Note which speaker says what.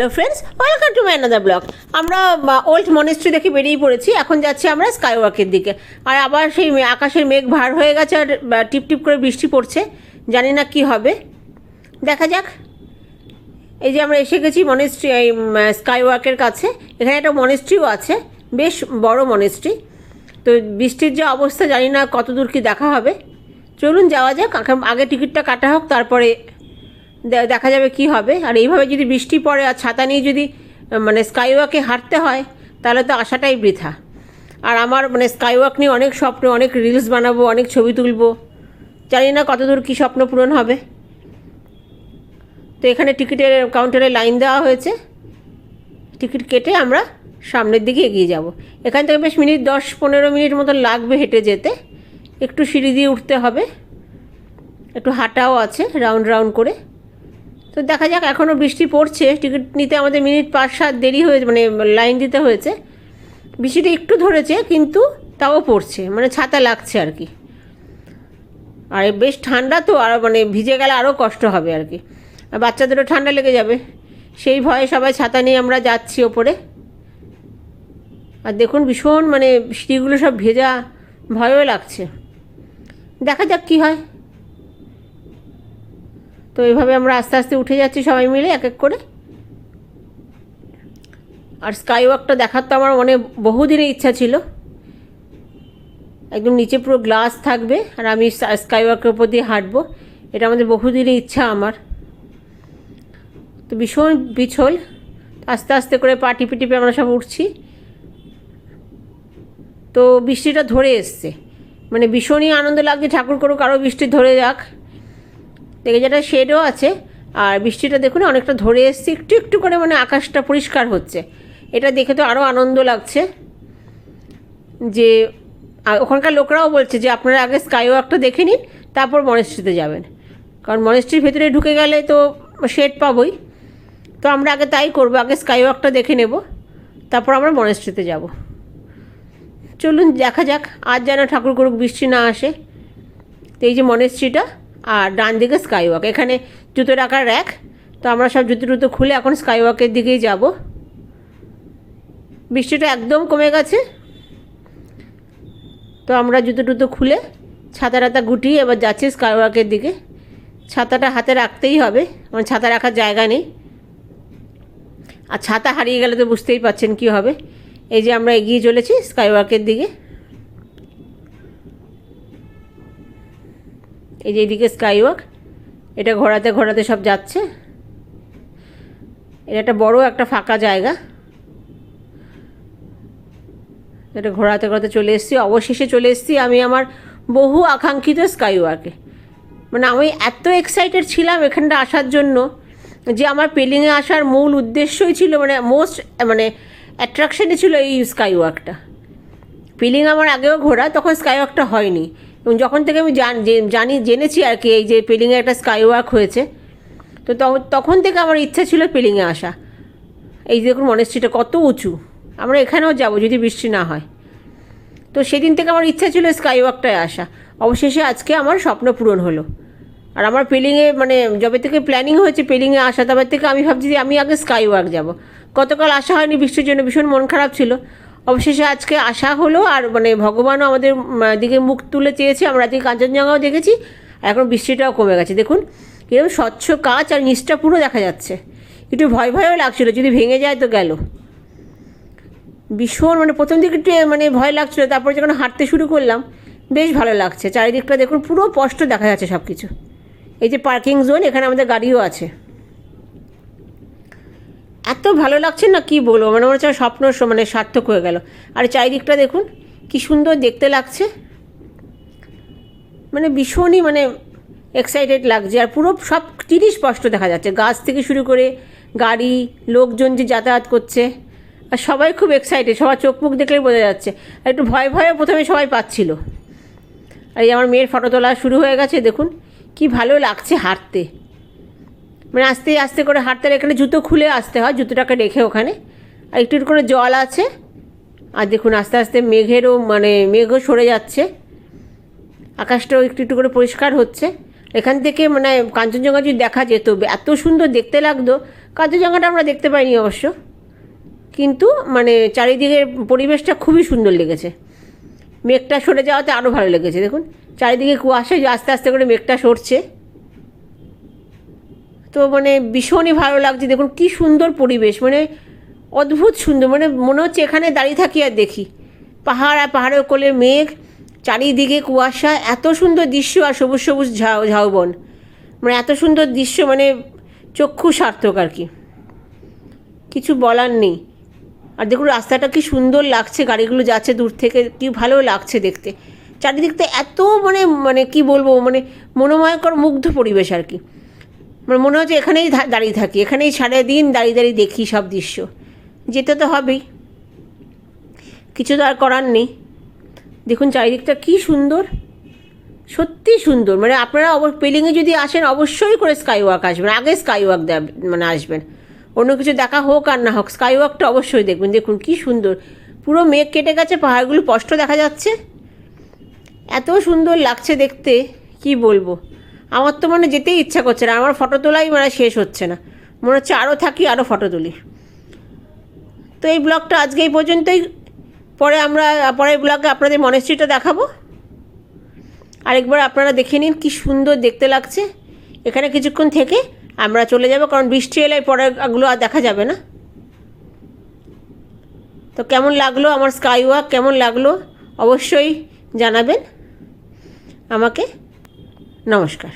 Speaker 1: Hello friends, welcome to my another blog. আমরা old monastery দেখে বেরিয়ে পড়েছি। এখন যাচ্ছি আমরা স্কাই ওয়াকের দিকে। আর আবার সেই আকাশের মেঘ ভার হয়ে গেছে আর টিপ টিপ করে বৃষ্টি পড়ছে। জানি না কি হবে, দেখা যাক। এই যে আমরা এসে গেছি মনেস্ট্রি, এই স্কাই ওয়াকের কাছে। এখানে একটা মনেস্ট্রিও আছে, বেশ বড় মনেস্ট্রি। তো বৃষ্টির যে অবস্থা, জানি না কত দূর কি দেখা হবে। চলুন যাওয়া যাক। আগে টিকিটটা কাটা হোক, তারপরে দেখা যাবে কি হবে। আর এইভাবে যদি বৃষ্টি পড়ে আর ছাতা নিয়ে যদি স্কাই ওয়াকে হাঁটতে হয়, তাহলে তো আসাটাই বৃথা। আর আমার স্কাই ওয়াক নিয়ে অনেক স্বপ্ন, অনেক রিলস বানাবো, অনেক ছবি তুলবো। জানি না কতদূর কী স্বপ্ন পূরণ হবে। তো এখানে টিকিটের কাউন্টারে লাইন দেওয়া হয়েছে। টিকিট কেটে আমরা সামনের দিকে এগিয়ে যাব। এখান থেকে বেশ 10-15 মিনিট মতো লাগবে হেঁটে যেতে। একটু সিঁড়ি দিয়ে উঠতে হবে, একটু হাঁটাও আছে রাউন্ড রাউন্ড করে। তো দেখা যাক। এখনও বৃষ্টি পড়ছে। টিকিট নিতে আমাদের মিনিট 5-7 দেরি হয়েছে, লাইন দিতে হয়েছে। বৃষ্টিটা একটু ধরেছে, কিন্তু তাও পড়ছে, ছাতা লাগছে আর কি। আর বেশ ঠান্ডা তো, আর ভিজে গেলে আরও কষ্ট হবে আর কি। আর বাচ্চাদেরও ঠান্ডা লেগে যাবে, সেই ভয়ে সবাই ছাতা নিয়ে আমরা যাচ্ছি ওপরে। আর দেখুন ভীষণ সিঁড়িগুলো সব ভেজা, ভয়ও লাগছে। দেখা যাক কি হয়। তো এইভাবে আমরা আস্তে আস্তে উঠে যাচ্ছি সবাই মিলে এক এক করে। আর স্কাই ওয়াকটা দেখার তো আমার বহুদিনের ইচ্ছা ছিল। একদম নিচে পুরো গ্লাস থাকবে আর আমি স্কাই ওয়াকের উপর দিয়ে হাঁটবো। এটা আমাদের বহুদিনের ইচ্ছা আমার। তো ভীষণ পিছল, আস্তে আস্তে করে পা টিপে টিপে আমরা সব উঠছি। তো বৃষ্টিটা ধরে এসছে, ভীষণই আনন্দ লাগছে। ঠাকুর করুক আরও বৃষ্টি ধরে যাক। দেখে যেটা শেডও আছে। আর বৃষ্টিটা দেখুন অনেকটা ধরে এসছে, একটু একটু করে আকাশটা পরিষ্কার হচ্ছে। এটা দেখে তো আরও আনন্দ লাগছে। যে ওখানকার লোকরাও বলছে যে আপনারা আগে স্কাই ওয়াকটা দেখে নিন, তারপর মনেস্ট্রিতে যাবেন। কারণ মনেস্ট্রির ভেতরে ঢুকে গেলে তো শেড পাবই। তো আমরা আগে তাই করবো, আগে স্কাই ওয়াকটা দেখে নেব, তারপর আমরা মনেস্ট্রিতে যাব। চলুন দেখা যাক। আজ যেন ঠাকুর করুক বৃষ্টি না আসে। তো এই যে মনেস্ট্রিটা, আর ডান দিকে স্কাই ওয়াক। এখানে জুতো রাখার র্যাক। তো আমরা সব জুতো টুতো খুলে এখন স্কাই ওয়াকের দিকেই যাব। বৃষ্টিটা একদম কমে গেছে। তো আমরা জুতো টুতো খুলে ছাতা টাতা গুটিয়ে এবার যাচ্ছি স্কাই ওয়াকের দিকে। ছাতাটা হাতে রাখতেই হবে, ছাতা রাখার জায়গা নেই। আর ছাতা হারিয়ে গেলে তো বুঝতেই পারছেন কী হবে। এই যে আমরা এগিয়ে চলেছি স্কাই ওয়াকের দিকে। এই যে এইদিকে স্কাই ওয়াক, এটা ঘোরাতে ঘোরাতে সব যাচ্ছে। এটা একটা বড় একটা ফাঁকা জায়গা, এটা ঘোরাতে ঘোরাতে চলে এসেছি। অবশেষে চলে এসেছি আমি আমার বহু আকাঙ্ক্ষিত স্কাই ওয়াকে। আমি এত এক্সাইটেড ছিলাম এখানটা আসার জন্য, যে আমার পেলিংয়ে আসার মূল উদ্দেশ্যই ছিল, মোস্ট অ্যাট্রাকশনই ছিল এই স্কাই ওয়াকটা। পেলিং আমার আগেও ঘোরা, তখন স্কাই ওয়াকটা হয়নি। এবং যখন থেকে আমি জেনেছি আর কি, এই যে পেলিংয়ে একটা স্কাই ওয়াক হয়েছে, তো তখন থেকে আমার ইচ্ছা ছিল পেলিংয়ে আসা। এই দেখুন মনেস্ট্রিটা কত উঁচু। আমরা এখানেও যাব যদি বৃষ্টি না হয়। তো সেদিন থেকে আমার ইচ্ছা ছিল স্কাই ওয়াকটায় আসা। অবশেষে আজকে আমার স্বপ্ন পূরণ হলো। আর আমার পেলিংয়ে যবে থেকে প্ল্যানিং হয়েছে পেলিংয়ে আসা, তবে থেকে আমি ভাবছি যে আমি আগে স্কাই ওয়াক যাব। গতকাল আসা হয়নি বৃষ্টির জন্য, ভীষণ মন খারাপ ছিল। অবশেষে আজকে আসা হলো। আর ভগবানও আমাদের দিকে মুখ তুলে চেয়েছে। আমরা আজকে কাঞ্চনজঙ্ঘাও দেখেছি। এখন বৃষ্টিটাও কমে গেছে। দেখুন কীরকম স্বচ্ছ কাচ, আর নিচটা পুরো দেখা যাচ্ছে। একটু ভয় ভয়ও লাগছিলো, যদি ভেঙে যায় তো গেল। ভীষণ প্রথম দিকে একটু ভয় লাগছিলো, তারপর যখন হাঁটতে শুরু করলাম বেশ ভালো লাগছে। চারিদিকটা দেখুন পুরো স্পষ্ট দেখা যাচ্ছে সব কিছু। এই যে পার্কিং জোন, এখানে আমাদের গাড়িও আছে। এত ভালো লাগছে না কি বলবো, মনে হচ্ছে স্বপ্ন সার্থক হয়ে গেল। আর চারিদিকটা দেখুন কি সুন্দর দেখতে লাগছে। ভীষণই এক্সাইটেড লাগছে। আর পুরো সব জিনিস স্পষ্ট দেখা যাচ্ছে, গাছ থেকে শুরু করে গাড়ি, লোকজন যে যাতায়াত করছে। আর সবাই খুব এক্সাইটেড, সবার চোখ মুখ দেখলেই বোঝা যাচ্ছে। আর একটু ভয় ভয়ে প্রথমে সবাই পাচ্ছিল। আর এই আমার মেয়ের ফটো তোলা শুরু হয়ে গেছে। দেখুন কি ভালো লাগছে হাঁটতে। আস্তে আস্তে করে হাঁটতে, এখানে জুতো খুলে আসতে হয়, জুতোটাকে রেখে ওখানে। আর একটু একটু করে জল আছে। আর দেখুন আস্তে আস্তে মেঘও সরে যাচ্ছে, আকাশটাও একটু একটু করে পরিষ্কার হচ্ছে। এখান থেকে মানে কাঞ্চনজঙ্ঘা যদি দেখা যেত, এত সুন্দর দেখতে লাগতো। কাঞ্চনজঙ্ঘাটা আমরা দেখতে পাইনি অবশ্য, কিন্তু মানে চারিদিকের পরিবেশটা খুবই সুন্দর লেগেছে। মেঘটা সরে যাওয়াতে আরও ভালো লেগেছে। দেখুন চারিদিকে কুয়াশা, আস্তে আস্তে করে মেঘটা সরছে, তো মানে ভীষণই ভালো লাগছে। দেখুন কি সুন্দর পরিবেশ, মানে অদ্ভুত সুন্দর, মানে মনে হচ্ছে এখানে দাঁড়িয়ে থাকি আর দেখি পাহাড়, আর পাহাড়ের কোলে মেঘ, চারিদিকে কুয়াশা, এত সুন্দর দৃশ্য, আর সবুজ সবুজ ঝাউবন, মানে এত সুন্দর দৃশ্য, মানে চক্ষু সার্থক আর কি, কিছু বলার নেই। আর দেখুন রাস্তাটা কি সুন্দর লাগছে, গাড়িগুলো যাচ্ছে দূর থেকে, কি ভালো লাগছে দেখতে। চারিদিকটা এত মানে মানে কি বলবো, মানে মনোময়কর মুগ্ধ পরিবেশ আর কি। মানে মনে হচ্ছে এখানেই দাঁড়িয়ে থাকি, এখানেই সারাদিন দাঁড়িয়ে দাঁড়িয়ে দেখি সব দৃশ্য। যেতে তো হবেই, কিছু তো আর করার নেই। দেখুন চারিদিকটা কি সুন্দর, সত্যি সুন্দর। মানে আপনারা পেলিংয়ে যদি আসেন অবশ্যই করে স্কাই ওয়াক আসবেন, আগে স্কাই ওয়াক মানে আসবেন, অন্য কিছু দেখা হোক আর না হোক স্কাই ওয়াকটা অবশ্যই দেখবেন। দেখুন কি সুন্দর, পুরো মেঘ কেটে গেছে, পাহাড়গুলো স্পষ্ট দেখা যাচ্ছে, এত সুন্দর লাগছে দেখতে, কি বলবো। আমার তো মানে যেতেই ইচ্ছা করছে না, আমার ফটো তোলাই মানে শেষ হচ্ছে না, মনে হচ্ছে আরও থাকি, আরও ফটো তুলি। তো এই ব্লগটা আজকে এই পর্যন্তই। পরের ব্লগে আপনাদের মনেস্ট্রিটা দেখাবো, আরেকবার আপনারা দেখে নিন কি সুন্দর দেখতে লাগছে। এখানে কিছুক্ষণ থেকে আমরা চলে যাব, কারণ বৃষ্টি এলে পরেরগুলো আর দেখা যাবে না। তো কেমন লাগলো আমার স্কাই ওয়াক, কেমন লাগলো অবশ্যই জানাবেন আমাকে। নমস্কার।